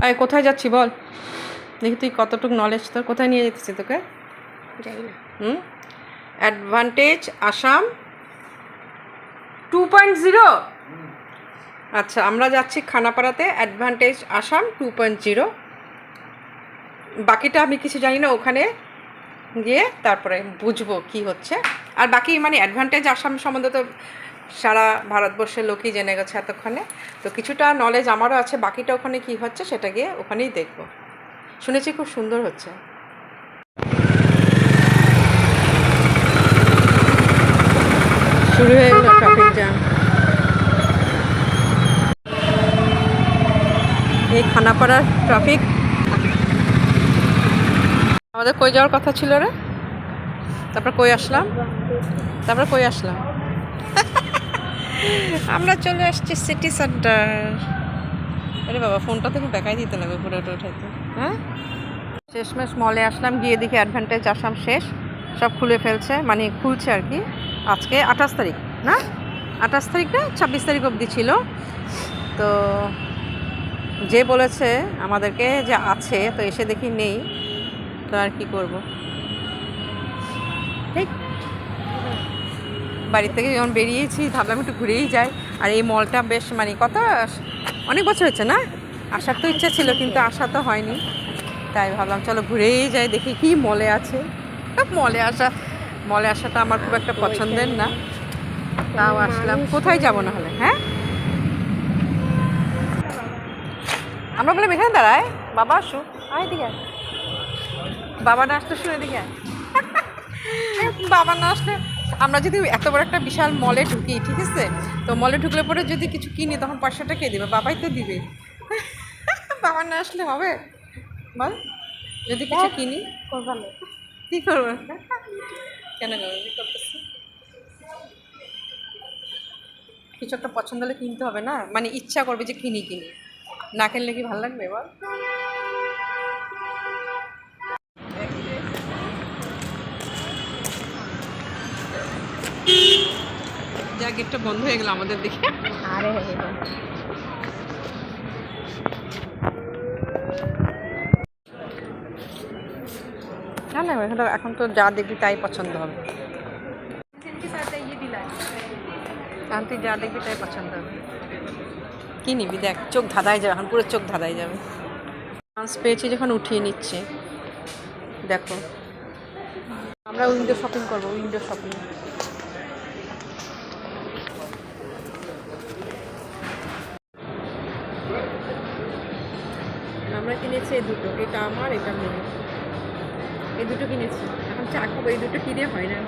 আয় কোথায় যাচ্ছি বল দেখি, তুই কতটুকু নলেজ তোর, কোথায় নিয়ে যেতেছি তোকে? জানি না। অ্যাডভান্টেজ আসাম 2.0। আচ্ছা, আমরা যাচ্ছি খানাপাড়াতে অ্যাডভান্টেজ আসাম 2.0। বাকিটা আমি কিছু জানি না, ওখানে গিয়ে তারপরে বুঝবো কি হচ্ছে। আর বাকি মানে অ্যাডভান্টেজ আসাম সম্বন্ধে তো সারা ভারতবর্ষের লোকই জেনে গেছে এতক্ষণে, তো কিছুটা নলেজ আমারও আছে। বাকিটা ওখানে কি হচ্ছে সেটা গিয়ে ওখানেই দেখবো। শুনেছি খুব সুন্দর হচ্ছে। শুরু হয়ে গেল ট্রাফিক জ্যাম। এই খানাপাড়ার ট্রাফিক। আমাদের কই যাওয়ার কথা ছিল রে? তারপর কই আসলাম? আমরা চলে আসছি সিটি সেন্টার। আরে বাবা, ফোনটা তো দেখাই দিতে লাগবে পুরো উঠাইতে। হ্যাঁ, শেষমেশ মলে আসলাম, গিয়ে দেখি অ্যাডভান্টেজ আসাম শেষ, সব খুলে ফেলছে, মানে খুলছে আর কি। আজকে 28 তারিখ না, 28 তারিখ না 26 তারিখ অবধি ছিল। তো যে বলেছে আমাদেরকে যে আছে, তো এসে দেখি নেই, তো আর কি করব। ঠিক বাড়ি থেকে যখন বেরিয়েছি ভাবলাম একটু ঘুরেই যাই। আর এই মলটা বেশ মানে অনেক বছর হচ্ছে না, আসার তো ইচ্ছা ছিল কিন্তু আসা তো হয়নি, তাই ভাবলাম চলো ঘুরেই যাই, দেখি কি মলে আছে। মলে আসাটা আমার খুব একটা পছন্দের না, তাও আসলাম। কোথায় যাবো না হলে? হ্যাঁ, আমরা বললাম এখানে দাঁড়ায়, বাবা আসু, আয় দিকে, বাবা না আসলে শুনে দিকে, বাবা না আসলে আমরা যদি এত বড় একটা বিশাল মলে ঢুকি, ঠিক আছে, তো মলে ঢুকলে পরে যদি কিছু কিনি তখন পয়সাটা কে দেবে? বাবাই তো দিবে। বাবা না আসলে হবে বল? যদি কিছু কিনি কি করবো? কেন করতেছি? কিছু একটা পছন্দ হলে কিনতে হবে না, মানে ইচ্ছা করবে যে কিনি, না কিনলে কি ভালো লাগবে বল? যা, গেটটা বন্ধ হয়ে গেল আমাদের দিকে। আরে না না, এখন তো যা দেখবি তাই পছন্দ হবে। এখন তুই যা দেখবি তাই পছন্দ হবে। কি নিবি দেখ, চোখ ধাঁধায় যাবে, এখন পুরো চোখ ধাঁধায় যাবে। চান্স পেয়েছি যখন উঠিয়ে নিচ্ছে, দেখো। আমরা উইন্ডো শপিং করবো, উইন্ডো শপিং। আমরা কিনেছি এই দুটো, এটা আমার, এটা মেয়ে, এই দুটো কিনেছি। এখন চা খাবো, এই দুটো কিনে হয় না,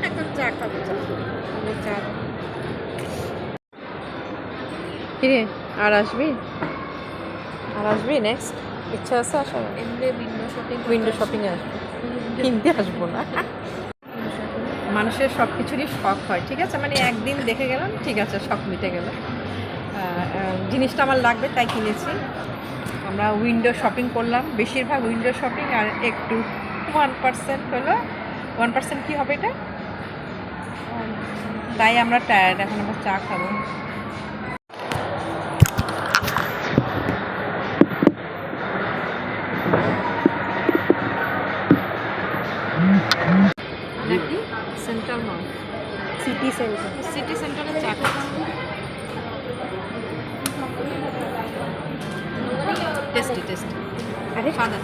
এখন চা খাবো। চা কিরে, আর আসবি নেক্সট? ইচ্ছা আছে আসার? এমনি উইন্ডো শপিংয়ে আসবো, কিনতে আসবো না। মানুষের সব কিছুরই শখ হয়, ঠিক আছে, মানে একদিন দেখে গেলাম, ঠিক আছে, শখ মিটে গেল। জিনিসটা আমার লাগবে তাই কিনেছি। আমরা উইন্ডো শপিং করলাম, বেশিরভাগ উইন্ডো শপিং, আর একটু 1% হলো। 1% কী হবে এটা? তাই আমরা টায়ার্ড, এখন আমরা চা খাবো। নাকি সেন্ট্রাল মল, সিটি সেন্টার। সিটি সেন্টারে চা খাচ্ছি। টেস্টি আরে সাদা।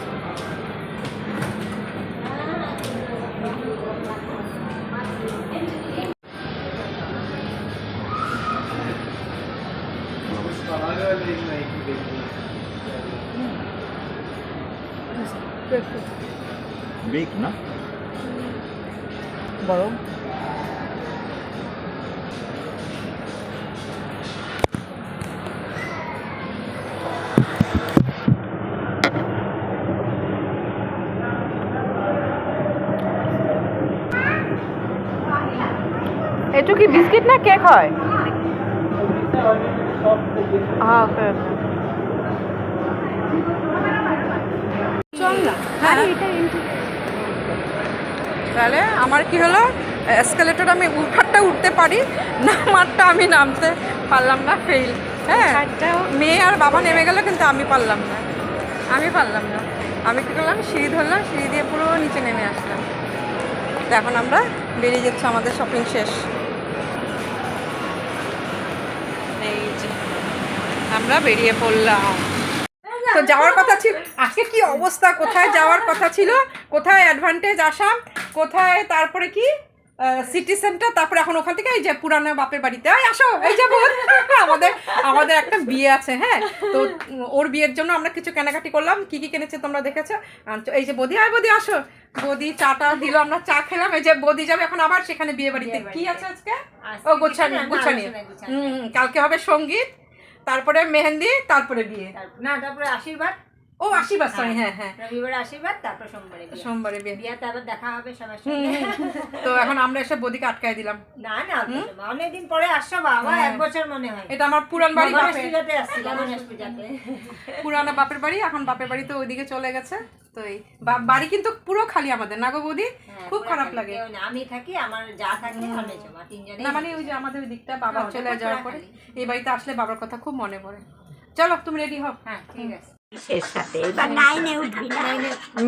বেক না বড়। এটু কি বিস্কিট না কেক হয়? হ্যাঁ, ওকে চল না। হ্যাঁ, আরে এটা তাহলে আমার কি হলো, এসকেলেটর আমি উঠারটা উঠতে পারি, নামারটা আমি নামতে পারলাম না, ফেল। হ্যাঁ, মেয়ে আর বাবা নেমে গেল কিন্তু আমি পারলাম না। আমি পারলাম না। আমি কী করলাম, সিঁড়ি ধরলাম, সিঁড়ি দিয়ে পুরো নিচে নেমে আসলাম। তো এখন আমরা বেরিয়ে যাচ্ছি, আমাদের শপিং শেষ। এই যে আমরা বেরিয়ে পড়লাম। তো যাওয়ার কথা ছিল, আজকে কি অবস্থা, কোথায় যাওয়ার কথা ছিল, কোথায় অ্যাডভান্টেজ আসাম, কোথায় তারপরে কি সিটি সেন্টার, তারপরে এখন ওখান থেকে এই যে পুরানো বাপের বাড়িতে আসো। এই যে আমাদের আমাদের একটা বিয়ে আছে, হ্যাঁ, তো ওর বিয়ের জন্য আমরা কিছু কেনাকাটি করলাম। কি কি কিনেছে তোমরা দেখেছো। এই যে বদি, বদি আসো। বদি চাটা দিল, আমরা চা খেলাম। এই যে বদি যাবে এখন আবার সেখানে বিয়ে বাড়িতে। কি আছে আজকে? ও গোছানি, গোছানি। কালকে হবে সঙ্গীত, তারপরে মেহেন্দি, তারপরে বিয়ে, না তারপরে আশীর্বাদ। ও আশীর্বাদ, সরি, হ্যাঁ হ্যাঁ, রবিবারে আশীর্বাদ, তারপর সোমবারে বিয়ে। বিয়েতে আবার দেখা হবে সবার সঙ্গে। তো এখন আমরা এসে বদিকে আটকায় দিলাম। না না, অনেকদিন পরে আসছো বাবা, 1 বছর মনে হয়। এটা আমার পুরান বাড়ি, পূজাতে আসছিলাম, গণেশ পূজাতে। পুরানো বাপের বাড়ি, এখন বাপের বাড়ি তো ওইদিকে চলে গেছে। তো এই বাড়ি কিন্তু পুরো খালি আমাদের, না গো বৌদি? খুব খারাপ লাগে। আমি থাকি, আমার যা থাকে, আমি জমা তিনজনে। না মানে ওই যে আমাদের ওই দিকটা বাবা চলে যাওয়ার পরে এই বাড়িতে আসলে বাবার কথা খুব মনে পড়ে। চলো তুমি রেডি হও। হ্যাঁ ঠিক আছে।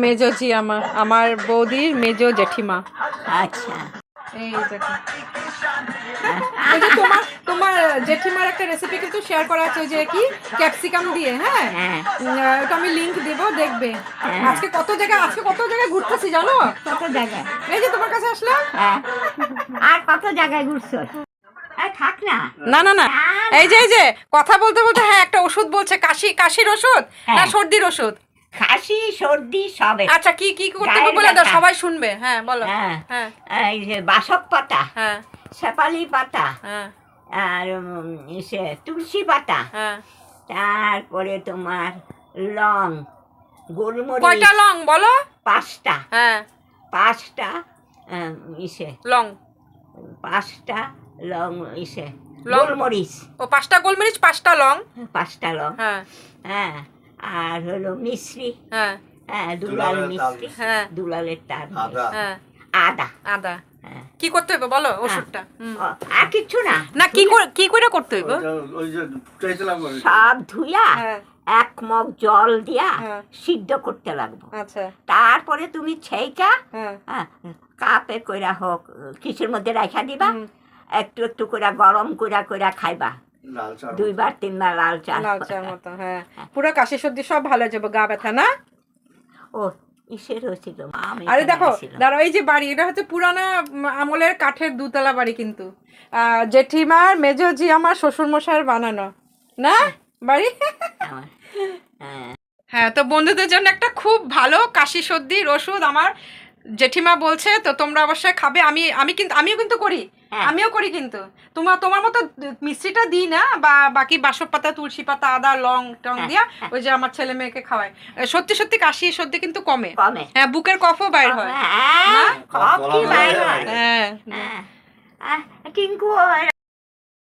মেজোজি আমার বৌদির মেজো জেঠিমা। আচ্ছা, এই দেখো, ওই যে তোমার তোমার জেঠিমার একটা রেসিপি কিন্তু শেয়ার করা আছে, ওই যে কি ক্যাপসিকাম দিয়ে, হ্যাঁ, ওটা আমি লিংক দেব, দেখবে। আজকে কত জায়গায় ঘুরতেছি জানো? কত জায়গায়? এই যে তোমার কাছে আসলাম। হ্যাঁ, আর কত জায়গায় ঘুরছো? থাক না। না না না, এই যে কথা বলতে বলতে, হ্যাঁ, একটা ওষুধ বলছে, কাশির ওষুধ না সর্দির ওষুধ? কাশি সর্দি সবে। আচ্ছা, কি কি করতে হবে বলে দাও, সবাই শুনবে। হ্যাঁ বলো। হ্যাঁ, এই যে বাসক পাতা, হ্যাঁ, শেফালি পাতা, হ্যাঁ, আর তুলসী পাতা, হ্যাঁ। তারপরে তোমার লং, গোলমরিচ। কয়টা লং বলো? 5টা। হ্যাঁ, 5টা লং। 5টা লং, লং। গোলমরিচ। ও 5টা গোলমরিচ, 5টা লং। 5টা লং। হ্যাঁ, হ্যাঁ, আর হলো মিশ্রি। হ্যাঁ, হ্যাঁ, দুলাল মিশ্রি। হ্যাঁ, দুলালের তার। হ্যাঁ, আদা। আদা। হ্যাঁ। কি করতে হবে বলো ওষুধটা? আর কিছু না। না, কি করে করতে হইব? সব ধুইয়া হ্যাঁ, 1 মগ জল দিয়া হ্যাঁ। সিদ্ধ করতে লাগবো। আচ্ছা, তারপরে তুমি ছেইকা হ্যাঁ, কাপে কইরা হোক কিসের মধ্যে রাখা দিবা, একটু একটু করে গরম কইরা খাইবা। 2বার 3বার লাল চা। লাল চার মতো। হ্যাঁ, পুরো কাশি সর্দি সব ভালো হয়ে যাবে, গা ব্যথা না? ও ইসের হয়েছিল। আরে দেখো দাঁড়াও, এই যে বাড়ি, এটা হচ্ছে পুরানা আমলের কাঠের 2তলা বাড়ি, কিন্তু জেঠিমার মেজোজি আমার শ্বশুর মশাইয়ের বানানো না বাড়ি। হ্যাঁ, তো বন্ধুদের জন্য একটা খুব ভালো কাশি সর্দির ওষুধ আমার জেঠিমা বলছে, তো তোমরা অবশ্যই খাবে। আমিও কিন্তু করি, আমিও করি, কিন্তু তোমার মতো মিষ্টিটা দিই না, বা বাকি বাসক পাতা, তুলসী পাতা, আদা, লং টং দিয়া ওই যে আমার ছেলে মেয়েকে খাওয়াই। সত্যি সত্যি কাশি সর্দি কিন্তু কমে। হ্যাঁ, বুকের কফও বাইর হয়। হ্যাঁ, হ্যাঁ, টিঙ্কু